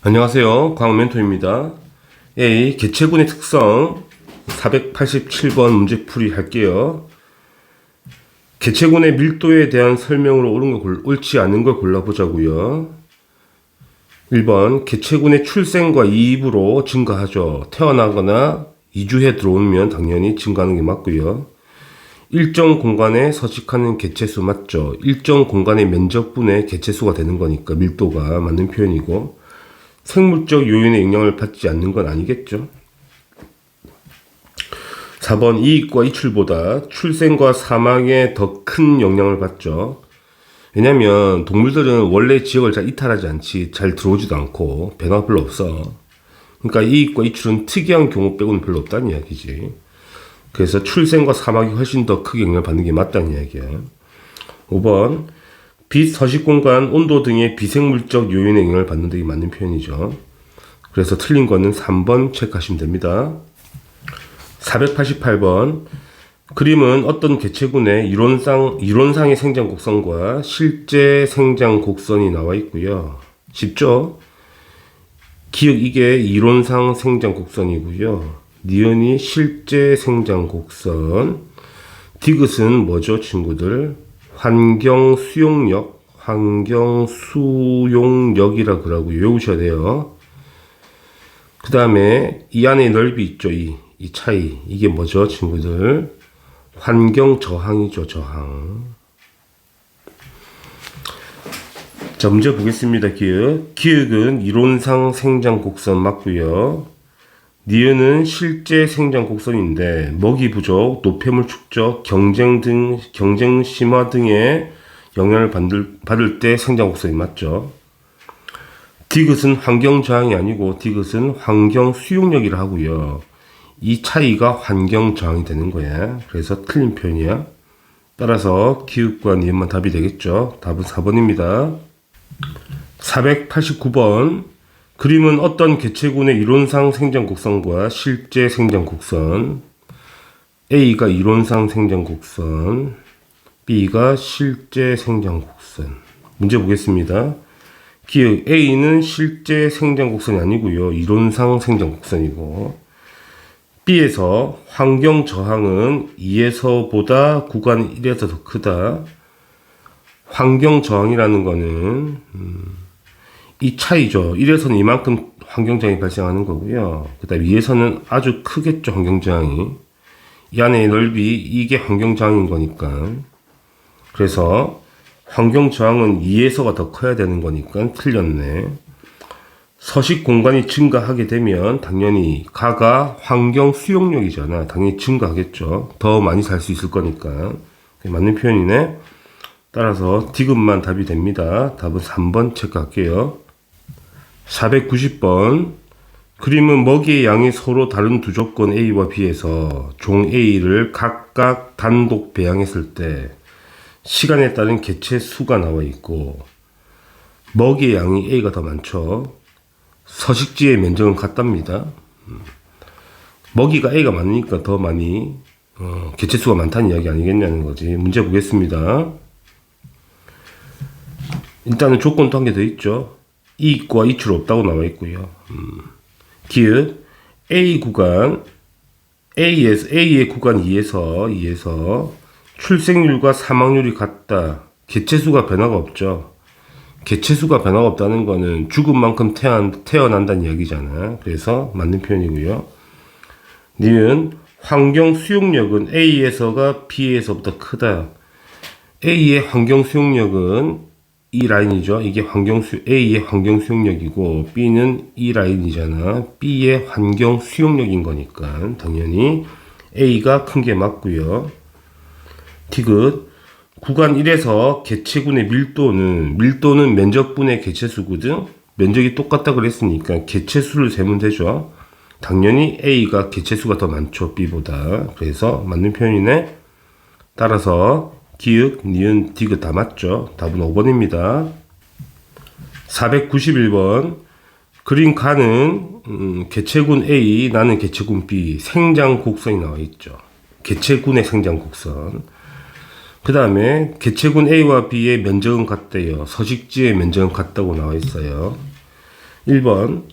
안녕하세요. 광멘토입니다. A. 개체군의 특성 487번 문제풀이 할게요. 개체군의 밀도에 대한 설명으로 옳지 않은 걸 골라보자고요. 1번 개체군의 출생과 이입으로 증가하죠. 태어나거나 이주해 들어오면 당연히 증가하는 게 맞고요. 일정 공간에 서식하는 개체수 맞죠. 일정 공간의 면적분의 개체수가 되는 거니까 밀도가 맞는 표현이고, 생물적 요인의 영향을 받지 않는 건 아니겠죠. 4번 이익과 이출보다 출생과 사망에 더 큰 영향을 받죠. 왜냐면 동물들은 원래 지역을 잘 이탈하지 않지, 잘 들어오지도 않고 변화가 별로 없어. 그러니까 이익과 이출은 특이한 경우 빼고는 별로 없다는 이야기지. 그래서 출생과 사망이 훨씬 더 크게 영향을 받는 게 맞다는 이야기야. 5번 빛, 서식 공간, 온도 등의 비생물적 요인의 영향을 받는 데 맞는 표현이죠. 그래서 틀린 거는 3번 체크하시면 됩니다. 488번 그림은 어떤 개체군의 이론상의 생장 곡선과 실제 생장 곡선이 나와 있고요. 쉽죠? 기억 이게 이론상 생장 곡선이고요. 니은이 실제 생장 곡선. 디귿은 뭐죠, 친구들? 환경 수용력이라 그러고 외우셔야 돼요. 그 다음에 이 안에 넓이 있죠. 이 차이. 이게 뭐죠, 친구들? 환경 저항이죠, 저항. 자, 문제 보겠습니다. 기억은 이론상 생장 곡선 맞고요. 니은은 실제 생장 곡선인데 먹이 부족, 노폐물 축적, 경쟁 심화 등의 영향을 받을 때 생장 곡선이 맞죠. 디귿은 환경 저항이 아니고 디귿은 환경 수용력이라 하고요. 이 차이가 환경 저항이 되는 거야. 그래서 틀린 표현이야. 따라서 기읍과 니은만 답이 되겠죠. 답은 4번입니다. 489번 그림은 어떤 개체군의 이론상 생장 곡선과 실제 생장 곡선. A가 이론상 생장 곡선, B가 실제 생장 곡선. 문제 보겠습니다. 기억 A는 실제 생장 곡선이 아니고요. 이론상 생장 곡선이고, B에서 환경 저항은 2에서보다 구간 1에서 더 크다. 환경 저항이라는 거는 이 차이죠. 1에서는 이만큼 환경저항이 발생하는 거고요. 그 다음에 2에서는 아주 크겠죠, 환경저항이. 이 안의 넓이, 이게 환경저항인 거니까. 그래서 환경저항은 2에서가 더 커야 되는 거니까 틀렸네. 서식 공간이 증가하게 되면 당연히 가가 환경 수용력이잖아. 당연히 증가하겠죠. 더 많이 살 수 있을 거니까. 맞는 표현이네. 따라서 디귿만 답이 됩니다. 답은 3번 체크할게요. 490번 그림은 먹이의 양이 서로 다른 두 조건 A와 B에서 종 A를 각각 단독 배양했을 때 시간에 따른 개체 수가 나와 있고, 먹이의 양이 A가 더 많죠. 서식지의 면적은 같답니다. 먹이가 A가 많으니까 더 많이 개체 수가 많다는 이야기 아니겠냐는 거지. 문제 보겠습니다. 일단은 조건도 한 개 더 있죠. 이익과 이출 없다고 나와 있고요. 기읍 A의 구간 2에서 출생률과 사망률이 같다. 개체수가 변화가 없죠. 개체수가 변화가 없다는 거는 죽은 만큼 태어난다는 이야기잖아. 그래서 맞는 표현이고요. 니은 환경 수용력은 A에서가 B에서보다 크다. A의 환경 수용력은 이 라인이죠. 이게 A의 환경 수용력이고 B는 이 라인이잖아. B의 환경 수용력인 거니까 당연히 A가 큰 게 맞고요. 디귿 구간 1에서 개체군의 밀도는 면적분의 개체수거든. 면적이 똑같다 그랬으니까 개체수를 세면 되죠. 당연히 A가 개체수가 더 많죠, B보다. 그래서 맞는 표현이네. 따라서 기역, 니은, 디귿 다 맞죠? 답은 5번입니다. 491번 그린 가는 개체군 A, 나는 개체군 B, 생장 곡선이 나와 있죠. 개체군의 생장 곡선. 그 다음에 개체군 A와 B의 면적은 같대요. 서식지의 면적은 같다고 나와 있어요. 1번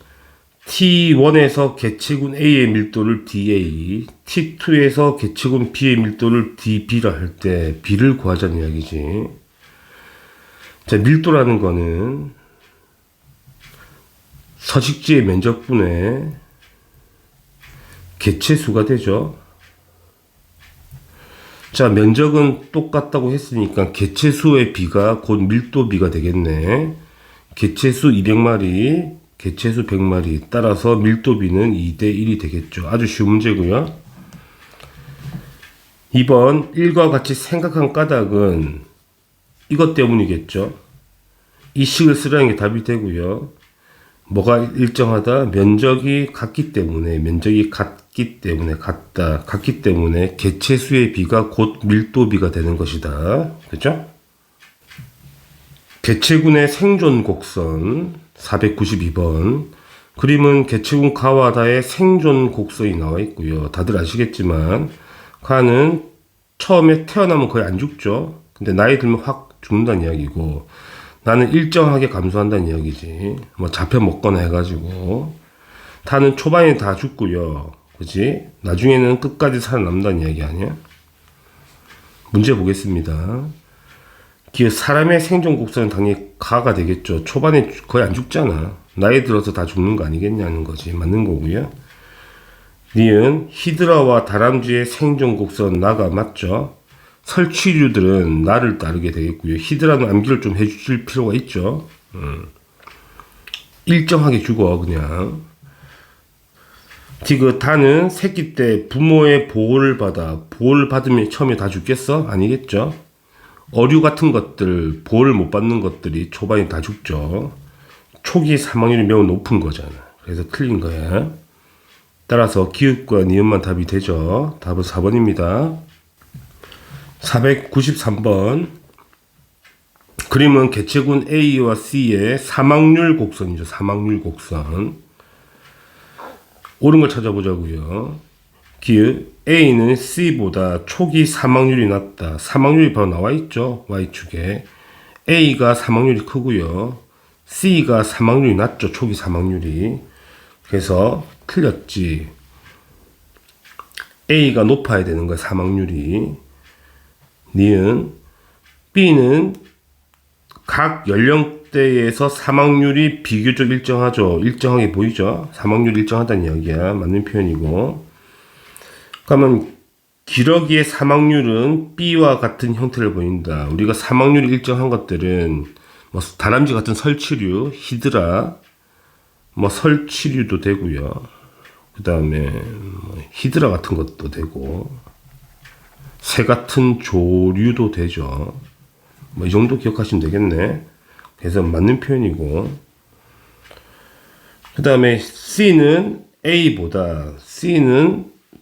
T1에서 개체군 A의 밀도를 DA, T2에서 개체군 B의 밀도를 DB라 할 때 B를 구하자는 이야기지. 자, 밀도라는 거는 서식지의 면적분의 개체수가 되죠. 자, 면적은 똑같다고 했으니까 개체수의 B가 곧 밀도 B가 되겠네. 개체수 200마리, 개체수 100마리. 따라서 밀도 B는 2대 1이 되겠죠. 아주 쉬운 문제고요. 2번 1과 같이 생각한 까닭은 이것 때문이겠죠. 이 식을 쓰라는 게 답이 되고요. 뭐가 일정하다? 면적이 같기 때문에, 같기 때문에 개체수의 B가 곧 밀도 B가 되는 것이다. 그죠? 개체군의 생존 곡선 492번. 그림은 개체군 가와 다의 생존 곡선이 나와 있고요. 다들 아시겠지만 가는 처음에 태어나면 거의 안 죽죠. 근데 나이 들면 확 죽는다는 이야기고, 나는 일정하게 감소한다는 이야기지. 뭐 잡혀 먹거나 해가지고. 다는 초반에 다 죽고요. 그지? 나중에는 끝까지 살아남는다는 이야기 아니야? 문제 보겠습니다. 사람의 생존 곡선은 당연히 가가 되겠죠. 초반에 거의 안 죽잖아. 나이 들어서 다 죽는 거 아니겠냐는 거지. 맞는 거고요. 니은 히드라와 다람쥐의 생존 곡선 나가 맞죠? 설치류들은 나를 따르게 되겠고요. 히드라는 암기를 좀 해주실 필요가 있죠. 일정하게 죽어 그냥. 다는 새끼 때 부모의 보호를 받으면 처음에 다 죽겠어? 아니겠죠? 어류 같은 것들, 보호를 못 받는 것들이 초반에 다 죽죠. 초기 사망률이 매우 높은 거잖아. 그래서 틀린 거야. 따라서 기읍과 니은만 답이 되죠. 답은 4번입니다. 493번. 그림은 개체군 A와 C의 사망률 곡선이죠. 사망률 곡선. 옳은 걸 찾아보자고요. 기읍 A는 C보다 초기 사망률이 낮다. 사망률이 바로 나와 있죠. Y축에. A가 사망률이 크고요. C가 사망률이 낮죠. 초기 사망률이. 그래서 틀렸지. A가 높아야 되는 거야. 사망률이. 니은 B는 각 연령대에서 사망률이 비교적 일정하죠. 일정하게 보이죠. 사망률이 일정하다는 이야기야. 맞는 표현이고. 그러면 기러기의 사망률은 B와 같은 형태를 보인다. 우리가 사망률이 일정한 것들은 뭐 다람쥐 같은 설치류, 히드라, 뭐 설치류도 되고요. 그 다음에 뭐 히드라 같은 것도 되고, 새 같은 조류도 되죠. 뭐 이 정도 기억하시면 되겠네. 그래서 맞는 표현이고, 그 다음에 C는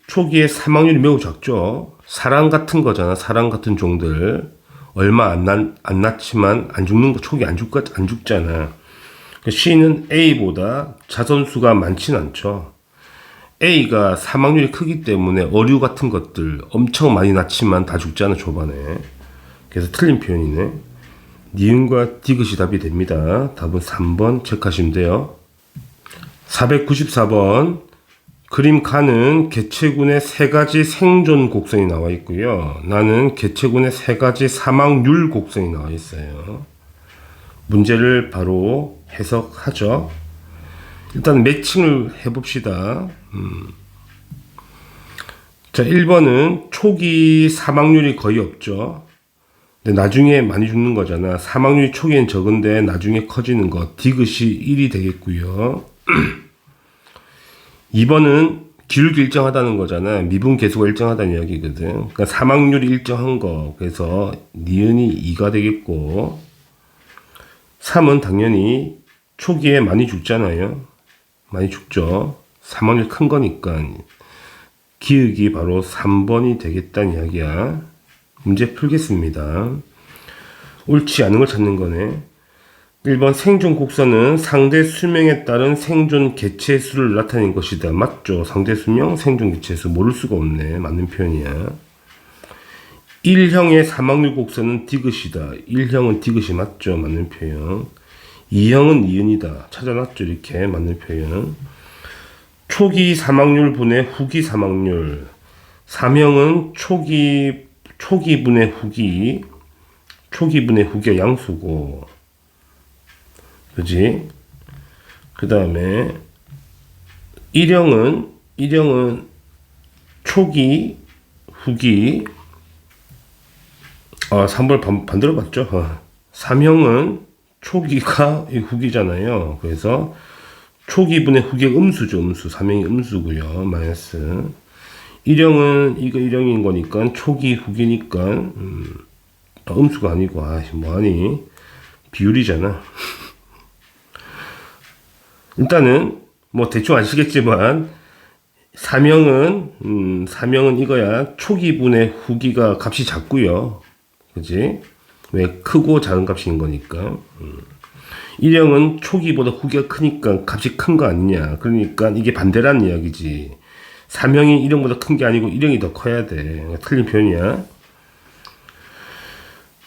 초기에 사망률이 매우 작죠. 사람 같은 거잖아. 사람 같은 종들. 얼마 안 낳지만 안 죽는 거, 초기 안 죽잖아. C는 A보다 자선수가 많진 않죠. A가 사망률이 크기 때문에 어류 같은 것들 엄청 많이 낳지만 다 죽잖아, 초반에. 그래서 틀린 표현이네. 니은과 디귿이 답이 됩니다. 답은 3번 체크하시면 돼요. 494번. 그림 가는 개체군의 3가지 생존 곡선이 나와 있고요. 나는 개체군의 3가지 사망률 곡선이 나와 있어요. 문제를 바로 해석하죠. 일단 매칭을 해봅시다. 자, 1번은 초기 사망률이 거의 없죠. 근데 나중에 많이 죽는 거잖아. 사망률이 초기엔 적은데 나중에 커지는 거. 디귿이 1이 되겠고요. 2번은 기울기 일정하다는 거잖아. 미분 계수가 일정하다는 이야기거든. 그러니까 사망률이 일정한 거. 그래서 니은이 2가 되겠고, 3은 당연히 초기에 많이 죽잖아요. 많이 죽죠. 사망률 큰 거니까 기역이 바로 3번이 되겠다는 이야기야. 문제 풀겠습니다. 옳지 않은 걸 찾는 거네. 1번 생존 곡선은 상대 수명에 따른 생존 개체수를 나타낸 것이다. 맞죠? 상대 수명, 생존 개체수. 모를 수가 없네. 맞는 표현이야. 1형의 사망률 곡선은 디귿이다. 1형은 디귿이 맞죠? 맞는 표현. 2형은 니은이다. 찾아놨죠. 이렇게 맞는 표현. 초기 사망률 분의 후기 사망률. 3형은 초기 분의 후기. 초기 분의 후기가 양수고. 그지? 그 다음에 1형은 초기, 후기. 3번 반대로 봤죠? 3형은 초기가 후기잖아요. 그래서 초기분의 후기가 음수죠. 음수. 3형이 음수고요. 마이너스. 1형은 이거 1형인 거니까 초기 후기니까 음수가 아니고 뭐하니? 비율이잖아. 일단은 뭐 대충 아시겠지만 3형은 이거야. 초기분의 후기가 값이 작고요. 그지? 왜 크고 작은 값인 거니까. 1형은 초기보다 후기가 크니까 값이 큰 거 아니냐. 그러니까 이게 반대라는 이야기지. 3형이 1형보다 큰 게 아니고 1형이 더 커야 돼. 틀린 표현이야.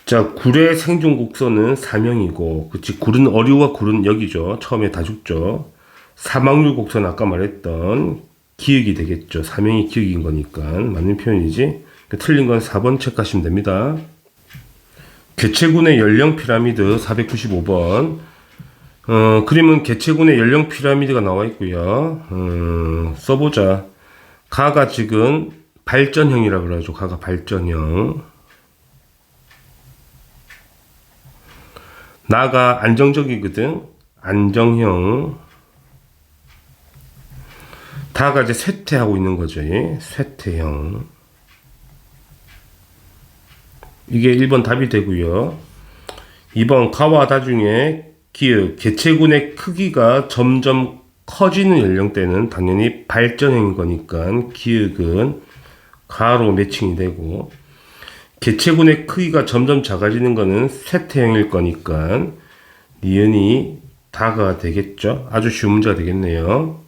자, 굴의 생존 곡선은 3형이고, 그치? 굴은 어류와 굴은 여기죠. 처음에 다 죽죠. 사망률 곡선 아까 말했던 기역이 되겠죠. 3형이 기역인 거니까 맞는 표현이지. 틀린 건 4번 체크하시면 됩니다. 개체군의 연령 피라미드 495번. 그림은 개체군의 연령 피라미드가 나와 있고요. 써보자. 가가 지금 발전형이라 그러죠. 가가 발전형. 나가 안정적이거든. 안정형. 다가 이제 쇠퇴하고 있는 거죠. 쇠퇴형. 이게 1번 답이 되고요. 2번 가와 다 중에 기역, 개체군의 크기가 점점 커지는 연령대는 당연히 발전형인 거니까 기역은 가로 매칭이 되고, 개체군의 크기가 점점 작아지는 거는 쇠퇴형일 거니까 니은이 다가 되겠죠. 아주 쉬운 문제가 되겠네요.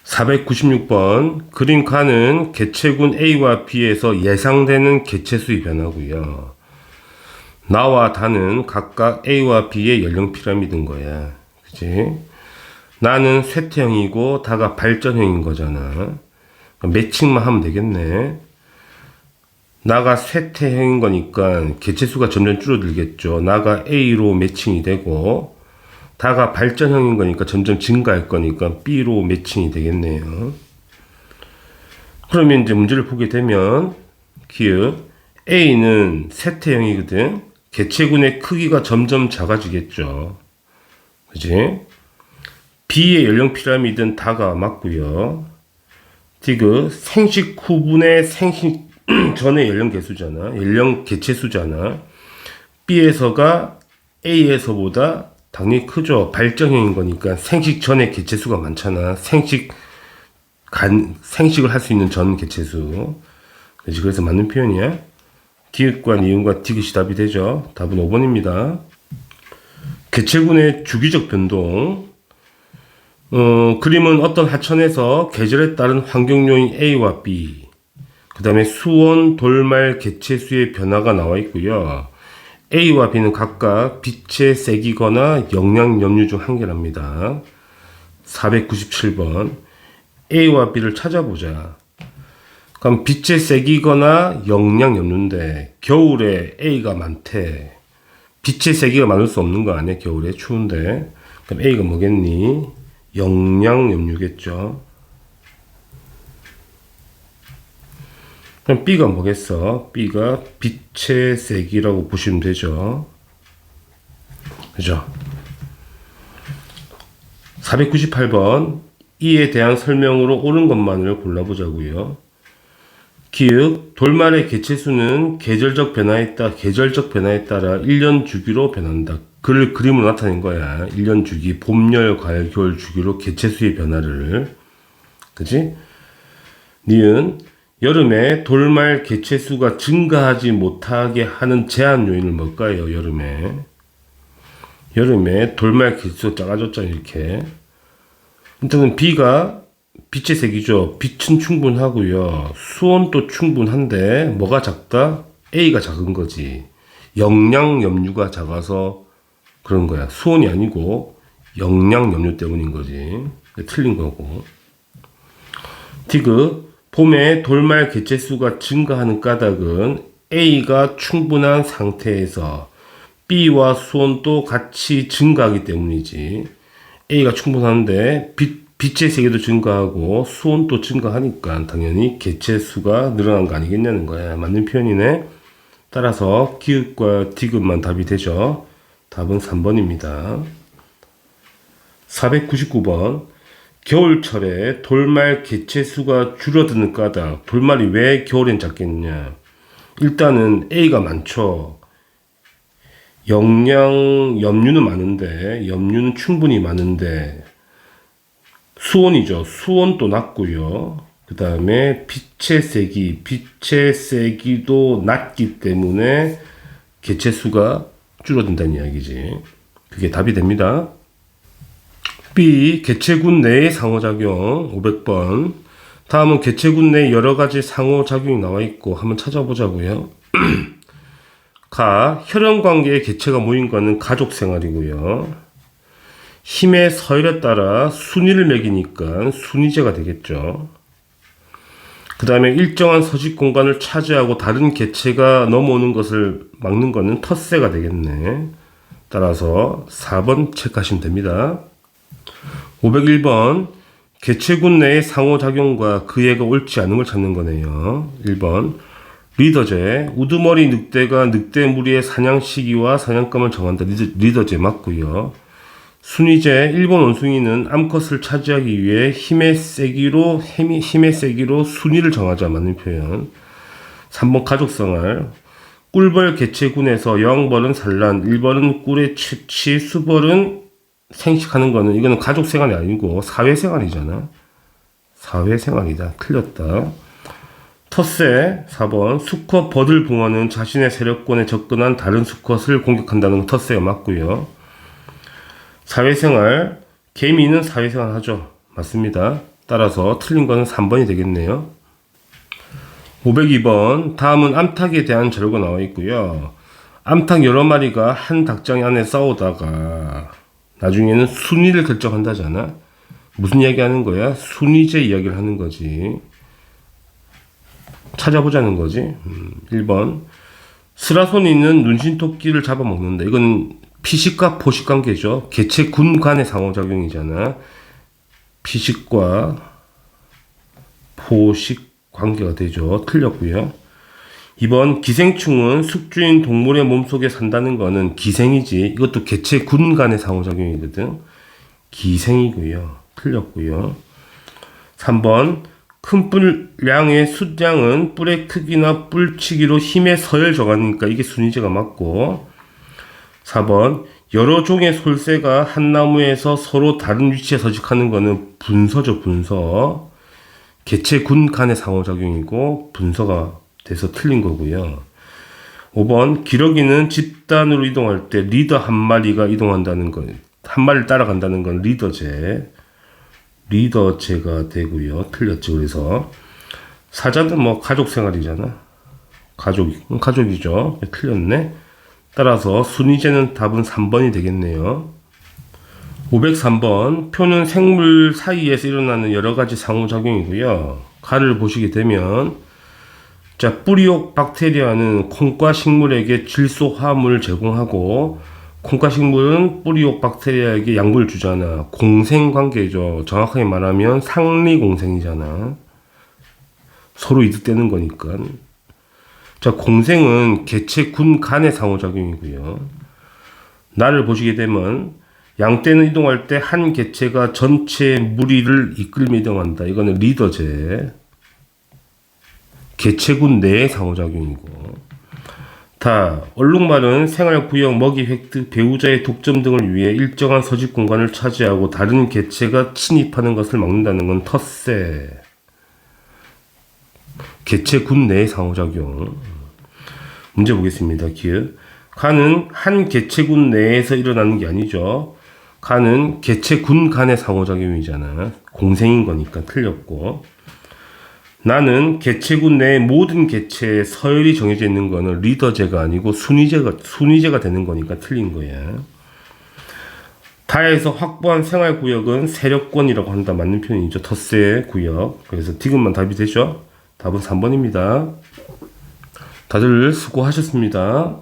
496번. 그림 가는 개체군 A와 B에서 예상되는 개체수의 변화고요. 나와 다는 각각 A와 B의 연령 피라미드인 거야. 그치? 나는 쇠퇴형이고 다가 발전형인 거잖아. 매칭만 하면 되겠네. 나가 쇠퇴형인 거니까 개체수가 점점 줄어들겠죠. 나가 A로 매칭이 되고, 다가 발전형인 거니까 점점 증가할 거니까 B로 매칭이 되겠네요. 그러면 이제 문제를 보게 되면 기억 A는 쇠퇴형이거든. 개체군의 크기가 점점 작아지겠죠. 그지? B의 연령 피라미드는 다가 맞고요. 디귿 생식 후분의 생식 전의 연령 개수잖아. 연령 개체수잖아. B에서가 A에서보다 당연히 크죠. 발전형인 거니까 생식 전의 개체수가 많잖아. 생식을 할 수 있는 전 개체수. 그래서 맞는 표현이야. 기역과 니은과 디귿이 답이 되죠. 답은 5번입니다. 개체군의 주기적 변동. 그림은 어떤 하천에서 계절에 따른 환경 요인 A와 B, 그 다음에 수온, 돌말, 개체수의 변화가 나와 있고요. A와 B는 각각 빛의 세기거나 영양 염류 중 한 개랍니다. 497번. A와 B를 찾아보자. 그럼 빛의 세기거나 영양 염류인데 겨울에 A가 많대. 빛의 세기가 많을 수 없는 거 아니야? 겨울에 추운데. 그럼 A가 뭐겠니? 영양 염류겠죠. 그럼 B가 뭐겠어? B가 빛의 세기라고 보시면 되죠. 그죠? 498번. 이에 대한 설명으로 옳은 것만을 골라보자고요. 기역, 돌말의 개체수는 계절적 변화에 따라 1년 주기로 변한다. 그림으로 나타낸 거야. 1년 주기, 봄, 여름, 가을, 겨울 주기로 개체수의 변화를. 그지? 니은 여름에 돌말 개체수가 증가하지 못하게 하는 제한 요인을 뭘까요? 여름에 돌말 개체수가 작아졌잖아. 이렇게. 일단은 B가 빛의 색이죠. 빛은 충분하고요. 수온도 충분한데 뭐가 작다? A가 작은 거지. 영양 염류가 작아서 그런 거야. 수온이 아니고 영양 염류 때문인 거지. 틀린 거고. 디귿, 봄에 돌말 개체수가 증가하는 까닭은 A가 충분한 상태에서 B와 수온도 같이 증가하기 때문이지. A가 충분한데 빛의 세계도 증가하고 수온도 증가하니까 당연히 개체수가 늘어난 거 아니겠냐는 거야. 맞는 표현이네. 따라서 기읍과 디귿만 답이 되죠. 답은 3번입니다. 499번. 겨울철에 돌말 개체수가 줄어드는 까닭. 돌말이 왜 겨울엔 작겠냐? 일단은 A가 많죠. 염류는 많은데, 염류는 충분히 많은데, 수온이죠. 수온도 낮고요. 그 다음에 빛의 세기도 낮기 때문에 개체수가 줄어든다는 이야기지. 그게 답이 됩니다. B. 개체군 내의 상호작용 500번. 다음은 개체군 내 여러 가지 상호작용이 나와 있고 한번 찾아보자고요. 가. 혈연관계의 개체가 모인 것은 가족생활이고요. 힘의 서열에 따라 순위를 매기니까 순위제가 되겠죠. 그 다음에 일정한 서식 공간을 차지하고 다른 개체가 넘어오는 것을 막는 것은 텃세가 되겠네. 따라서 4번 체크하시면 됩니다. 501번. 개체군 내의 상호작용과 그 애가 옳지 않은 걸 찾는 거네요. 1번. 리더제. 우두머리 늑대가 늑대 무리의 사냥 시기와 사냥감을 정한다. 리더제 맞고요. 순위제. 일본 원숭이는 암컷을 차지하기 위해 힘의 세기로 순위를 정하자. 맞는 표현. 3번 가족생활. 꿀벌 개체군에서 여왕벌은 산란, 일벌은 꿀에 채취, 수벌은 생식하는 거는 이거는 가족생활이 아니고 사회생활이잖아. 사회생활이다. 틀렸다. 텃세 4번. 수컷 버들붕어는 자신의 세력권에 접근한 다른 수컷을 공격한다는 건 텃세가 맞고요. 사회생활. 개미는 사회생활 하죠. 맞습니다. 따라서 틀린 거는 3번이 되겠네요. 502번. 다음은 암탉에 대한 자료가 나와 있고요. 암탉 여러 마리가 한 닭장 안에 싸우다가 나중에는 순위를 결정한다잖아. 무슨 이야기 하는 거야? 순위제 이야기를 하는 거지. 찾아보자는 거지. 1번. 스라손이 있는 눈신토끼를 잡아먹는다. 이건 피식과 포식 관계죠. 개체군 간의 상호작용이잖아. 피식과 포식 관계가 되죠. 틀렸고요. 2번. 기생충은 숙주인 동물의 몸속에 산다는 거는 기생이지. 이것도 개체군 간의 상호작용이거든. 기생이고요. 틀렸고요. 3번. 큰 뿔량의 숫량은 뿔의 크기나 뿔치기로 힘의 서열 정하니까 이게 순위제가 맞고. 4번. 여러 종의 솔새가 한 나무에서 서로 다른 위치에 서식하는 거는 분서죠. 분서. 개체군 간의 상호작용이고 분서가 돼서 틀린 거고요. 5번. 기러기는 집단으로 이동할 때 리더 한 마리가 이동한다는 거, 한 마리를 따라간다는 건 리더제가 되고요. 틀렸죠. 그래서 사자는 뭐 가족 생활이잖아. 가족이죠. 틀렸네. 따라서 순위제는 답은 3번이 되겠네요. 503번. 표는 생물 사이에서 일어나는 여러 가지 상호작용이고요. 가를 보시게 되면 자, 뿌리옥 박테리아는 콩과 식물에게 질소 화합물을 제공하고 콩과 식물은 뿌리옥 박테리아에게 양분을 주잖아. 공생관계죠. 정확하게 말하면 상리공생이잖아. 서로 이득되는 거니까. 자, 공생은 개체군 간의 상호작용이고요. 나를 보시게 되면 양떼는 이동할 때 한 개체가 전체 무리를 이끌며 이동한다. 이거는 리더제. 개체군 내의 상호작용이고. 다. 얼룩말은 생활구역, 먹이 획득, 배우자의 독점 등을 위해 일정한 서식 공간을 차지하고 다른 개체가 침입하는 것을 막는다는 건 텃세. 개체군 내의 상호작용. 문제 보겠습니다. 기억. 간은 한 개체군 내에서 일어나는 게 아니죠. 간은 개체군 간의 상호작용이잖아. 공생인 거니까 틀렸고. 나는 개체군 내의 모든 개체의 서열이 정해져 있는 거는 리더제가 아니고 순위제가 되는 거니까 틀린 거야. 다에서 확보한 생활구역은 세력권이라고 한다. 맞는 표현이죠. 덧세 구역. 그래서 디귿만 답이 되죠. 답은 3번입니다. 다들 수고하셨습니다.